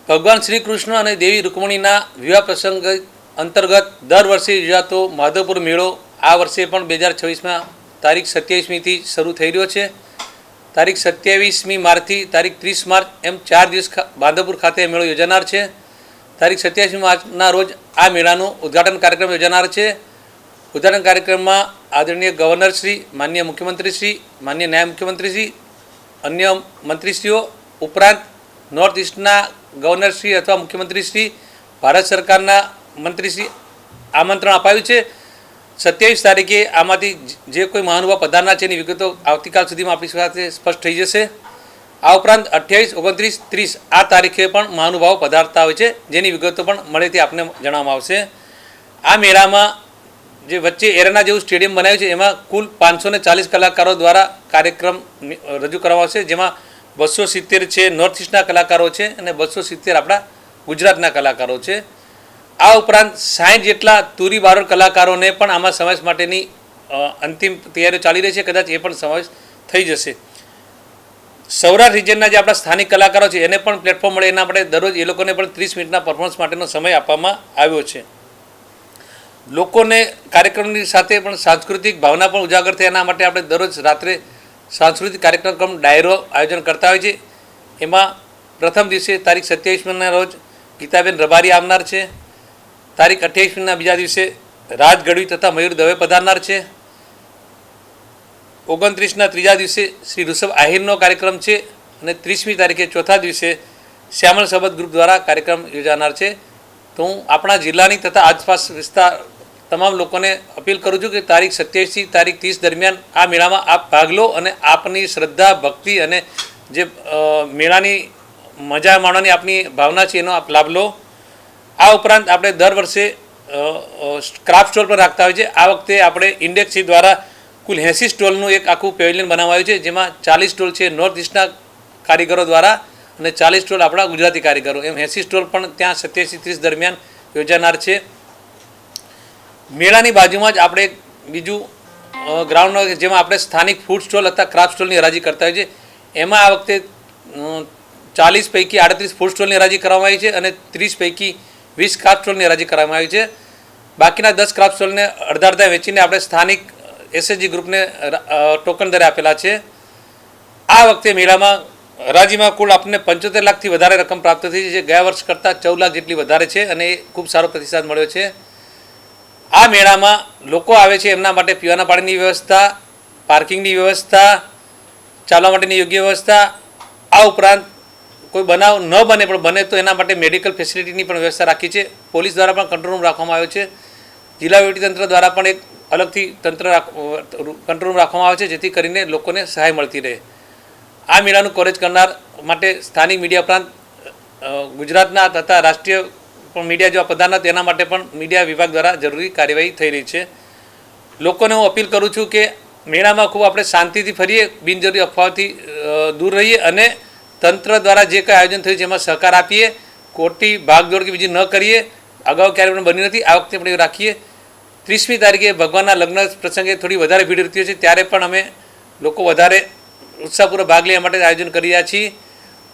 ભગવાન શ્રી કૃષ્ણ અને દેવી રૂકમણીના વિવાહ પ્રસંગ અંતર્ગત દર વર્ષે યોજાતો માધવપુર મેળો આ વર્ષે પણ 2026માં તારીખ 27મીથી શરૂ થઈ રહ્યો છે। તારીખ 27મી માર્ચથી તારીખ 30 માર્ચ એમ 4 દિવસ માધવપુર ખાતે મેળો યોજાનાર છે। તારીખ 27મી માર્ચના રોજ આ મેળાનું ઉદ્ઘાટન કાર્યક્રમ યોજાનાર છે। ઉદ્ઘાટન કાર્યક્રમમાં આદરણીય ગવર્નર શ્રી, માનનીય મુખ્યમંત્રી શ્રી, માનનીય નાયબ મુખ્યમંત્રી શ્રી, અન્ય મંત્રીશ્રીઓ ઉપરાંત નોર્થ ઇસ્ટના ગવર્નર શ્રી અથવા મુખ્યમંત્રી શ્રી, ભારત સરકારના મંત્રી શ્રી આમંત્રણ અપાયું છે। 27 તારીખે આમાંથી જે કોઈ મહાનુભાવ પધારનાર છે એની વિગતો આવતીકાલ સુધીમાં આપણી સાથે સ્પષ્ટ થઈ જશે। આ ઉપરાંત 28, 29, 30 આ તારીખે પણ મહાનુભાવો પધારતા હોય છે, જેની વિગતો પણ મળેથી આપને જણાવવામાં આવશે। આ મેળામાં જે વચ્ચે એરેના જેવું સ્ટેડિયમ બનાવ્યું છે એમાં કુલ 540 કલાકારો દ્વારા કાર્યક્રમ રજૂ કરવામાં આવશે, જેમાં 270 છે નોર્થ ઇસ્ટના કલાકારો છે અને 270 આપણા ગુજરાતના કલાકારો છે। આ ઉપરાંત 60 જેટલા તુરી બારોડ કલાકારોને પણ આમાં સમાવેશ માટેની અંતિમ તૈયારીઓ ચાલી રહી છે, કદાચ એ પણ સમાવેશ થઈ જશે। સૌરાષ્ટ્ર રિજનના જે આપણા સ્થાનિક કલાકારો છે એને પણ પ્લેટફોર્મ મળે એના માટે દરરોજ એ લોકોને પણ 30 મિનિટના પરફોર્મન્સ માટેનો સમય આપવામાં આવ્યો છે। લોકોને કાર્યક્રમની સાથે પણ સાંસ્કૃતિક ભાવના પણ ઉજાગર થાય એના માટે આપણે દરરોજ રાત્રે સાંસ્કૃતિક કાર્યક્રમ ડાયરો આયોજન કરતા હોય છે। એમાં પ્રથમ દિવસે તારીખ 27મીના રોજ ગીતાબેન રબારી આવનાર છે। તારીખ 28મીના બીજા દિવસે રાજ ગઢવી તથા મયુર દવે પધારનાર છે। 29ના ત્રીજા દિવસે શ્રી ઋષભ આહિરનો કાર્યક્રમ છે અને 30મી તારીખે ચોથા દિવસે શ્યામળ સબદ ગ્રુપ દ્વારા કાર્યક્રમ યોજાનાર છે। તો હું આપણા જિલ્લાની તથા આસપાસ વિસ્તાર તમામ લોકોને અપીલ કરું છું કે તારીખ 27થી તારીખ 30 દરમિયાન આ મેળામાં આપ ભાગ લો અને આપની શ્રદ્ધા, ભક્તિ અને જે મેળાની મજા માણવાની આપની ભાવના છે એનો આપ લાભ લો। આ ઉપરાંત આપણે દર વર્ષે ક્રાફ્ટ સ્ટોલ પણ રાખતા હોય છે। આ વખતે આપણે ઇન્ડેક્સી દ્વારા કુલ 80 સ્ટોલનું એક આખું પેવેલિયન બનાવવામાં આવ્યું છે, જેમાં 40 સ્ટોલ છે નોર્થ ઇસ્ટના કારીગરો દ્વારા અને 40 સ્ટોલ આપણા ગુજરાતી કારીગરો, એમ 80 સ્ટોલ પણ ત્યાં 27-30 દરમિયાન યોજાનાર છે। મેળાની બાજુમાં જ આપણે બીજું ગ્રાઉન્ડ જેમાં આપણે સ્થાનિક ફૂડ સ્ટોલ અથવા ક્રાફ્ટ સ્ટોલની હરાજી કરતા હોઈએ છીએ, એમાં આ વખતે 40 પૈકી 38 ફૂડ સ્ટોલની હરાજી કરવામાં આવી છે અને 30 પૈકી 20 ક્રાફ્ટ સ્ટોલની હરાજી કરવામાં આવી છે। બાકીના 10 ક્રાફ્ટ સ્ટોલને અડધા વેચીને આપણે સ્થાનિક એસએચજી ગ્રુપને ટોકન દરે આપેલા છે। આ વખતે મેળામાં હરાજીમાં કુલ આપણને 75 લાખથી વધારે રકમ પ્રાપ્ત થઈ છે, ગયા વર્ષ કરતાં 14 લાખ જેટલી વધારે છે અને એ ખૂબ સારો પ્રતિસાદ મળ્યો છે। આ મેળામાં લોકો આવે છે એમના માટે પીવાના પાણીની વ્યવસ્થા, પાર્કિંગની વ્યવસ્થા, ચાલવા માટેની યોગ્ય વ્યવસ્થા, આ ઉપરાંત કોઈ બનાવ ન બને પણ બને તો એના માટે મેડિકલ ફેસિલિટીની પણ વ્યવસ્થા રાખી છે। પોલીસ દ્વારા પણ કંટ્રોલ રૂમ રાખવામાં આવ્યો છે। જિલ્લા વહીવટીતંત્ર દ્વારા પણ એક અલગથી કંટ્રોલ રૂમ રાખવામાં આવે છે, જેથી કરીને લોકોને સહાય મળતી રહે। આ મેળાનું કવરેજ કરનાર માટે સ્થાનિક મીડિયા ઉપરાંત ગુજરાતના તથા રાષ્ટ્રીય પણ મીડિયા જેવા પધારનાર તેના માટે પણ મીડિયા વિભાગ દ્વારા જરૂરી કાર્યવાહી થઈ રહી છે। લોકોને હું અપીલ કરું છું કે મેળામાં ખૂબ આપણે શાંતિથી ફરીએ, બિનજરૂરી અફવાઓથી દૂર રહીએ અને તંત્ર દ્વારા જે કંઈ આયોજન થયું છે એમાં સહકાર આપીએ, ખોટી ભાગદોડ કે બીજી ન કરીએ। અગાઉ ક્યારેય પણ બની નથી, આ વખતે પણ એવું રાખીએ। 30મી તારીખે ભગવાનના લગ્ન પ્રસંગે થોડી વધારે ભીડ રહેતી હોય છે, ત્યારે પણ અમે લોકો વધારે ઉત્સાહપૂર્વક ભાગ લેવા માટે આયોજન કરી રહ્યા છીએ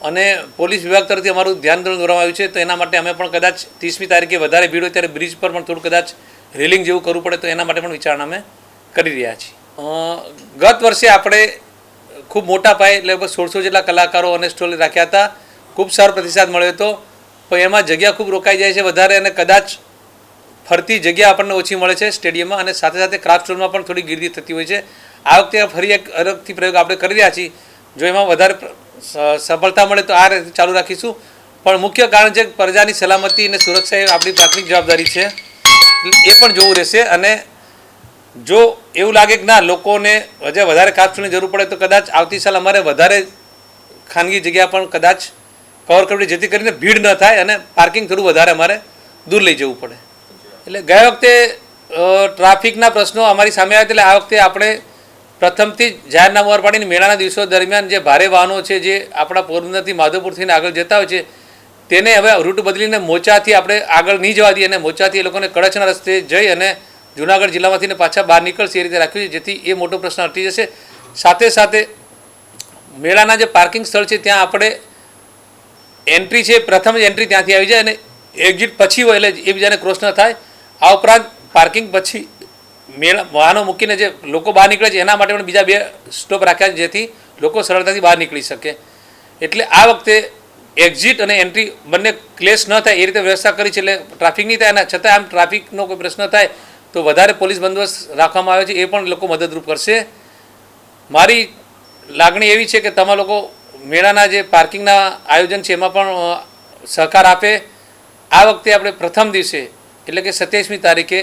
અને પોલીસ વિભાગ તરફથી અમારું ધ્યાન દોરવામાં આવ્યું છે, તો એના માટે અમે પણ કદાચ 30મી તારીખે વધારે ભીડ હોય ત્યારે બ્રિજ પર પણ થોડું કદાચ રેલિંગ જેવું કરવું પડે તો એના માટે પણ વિચારણા અમે કરી રહ્યા છીએ। ગત વર્ષે આપણે ખૂબ મોટા પાયે લગભગ 1600 જેટલા કલાકારો અને સ્ટોલ રાખ્યા હતા, ખૂબ સારો પ્રતિસાદ મળ્યો હતો, પણ એમાં જગ્યા ખૂબ રોકાઈ જાય છે વધારે અને કદાચ ફરતી જગ્યા આપણને ઓછી મળે છે સ્ટેડિયમમાં અને સાથે સાથે ક્રાફ્ટ સ્ટોલમાં પણ થોડી ગીર્દી થતી હોય છે। આ વખતે ફરી એક અલગથી પ્રયોગ આપણે કરી રહ્યા છીએ, જો એમાં વધારે સફળતા મળે તો આ રીતે ચાલુ રાખીશું, પણ મુખ્ય કારણ છે પ્રજાની સલામતી અને સુરક્ષા એ આપણી પ્રાથમિક જવાબદારી છે, એ પણ જોવું રહેશે। અને જો એવું લાગે કે ના લોકોને વધારે ક્રાફ્ટ સ્ટોલની જરૂર પડે તો કદાચ આવતી સાલ અમારે વધારે ખાનગી જગ્યા પણ કદાચ કવર કરવી, જેથી કરીને ભીડ ન થાય અને પાર્કિંગ થોડું વધારે અમારે દૂર લઈ જવું પડે। એટલે ગયા વખતે ટ્રાફિકના પ્રશ્નો અમારી સામે આવ્યા, એટલે આ વખતે આપણે પ્રથમથી જ જાહેરનામું બહાર પાડીને મેળાના દિવસો દરમિયાન જે ભારે વાહનો છે જે આપણા પોરબંદરથી માધવપુરથી આગળ જતા હોય છે તેને હવે રૂટ બદલીને મોચાથી આપણે આગળ નહીં જવા દઈએ અને મોચાથી એ લોકોને કડછના રસ્તે જઈ અને જૂનાગઢ જિલ્લામાંથી પાછા બહાર નીકળશે એ રીતે રાખ્યું છે, જેથી એ મોટો પ્રશ્ન હટી જશે। સાથે સાથે મેળાના જે પાર્કિંગ સ્થળ છે ત્યાં આપણે એન્ટ્રી છે પ્રથમ જ એન્ટ્રી ત્યાંથી આવી જાય અને એક્ઝિટ પછી હોય એટલે એકબીજાને ક્રોસ ન થાય. આ ઉપરાંત પાર્કિંગ પછી મેળા વાહનો મૂકીને જે લોકો બહાર નીકળે છે એના માટે પણ બીજા 2 સ્ટોપ રાખ્યા છે જેથી લોકો સરળતાથી બહાર નીકળી શકે. એટલે આ વખતે એક્ઝિટ અને એન્ટ્રી બંને ક્લેશ ન થાય એ રીતે વ્યવસ્થા કરી છે. એટલે ટ્રાફિક નહીં થાય અને છતાં આમ ટ્રાફિકનો કોઈ પ્રશ્ન થાય તો વધારે પોલીસ બંદોબસ્ત રાખવામાં આવે છે, એ પણ લોકો મદદરૂપ કરશે. મારી લાગણી એવી છે કે તમે લોકો મેળાના જે પાર્કિંગના આયોજન છે એમાં પણ સહકાર આપે. આ વખતે આપણે પ્રથમ દિવસે એટલે કે 27મી તારીખે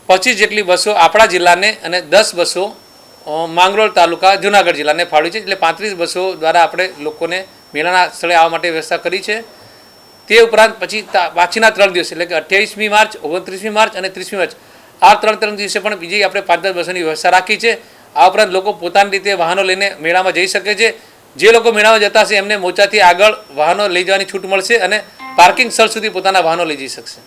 25 જેટલી બસો આપણા જિલ્લાને અને 10 બસો માંગરોળ તાલુકા જુનાગઢ જિલ્લાને ફાળવી છે. એટલે 35 બસો દ્વારા આપણે લોકોને મેળાના સ્થળે આવવા માટે વ્યવસ્થા કરી છે. તે ઉપરાંત પછી બાકીના 3 દિવસ એટલે કે 28મી માર્ચ, 29મી માર્ચ અને 30મી માર્ચ આ 3 દિવસે પણ બીજી આપણે 5-10 બસોની વ્યવસ્થા રાખી છે. આ ઉપરાંત લોકો પોતાની રીતે વાહનો લઈને મેળામાં જઈ શકે છે. જે લોકો મેળામાં જતા હશે એમને મોચાથી આગળ વાહનો લઈ જવાની છૂટ મળશે અને પાર્કિંગ સ્થળ સુધી પોતાના વાહનો લઈ જઈ શકશે.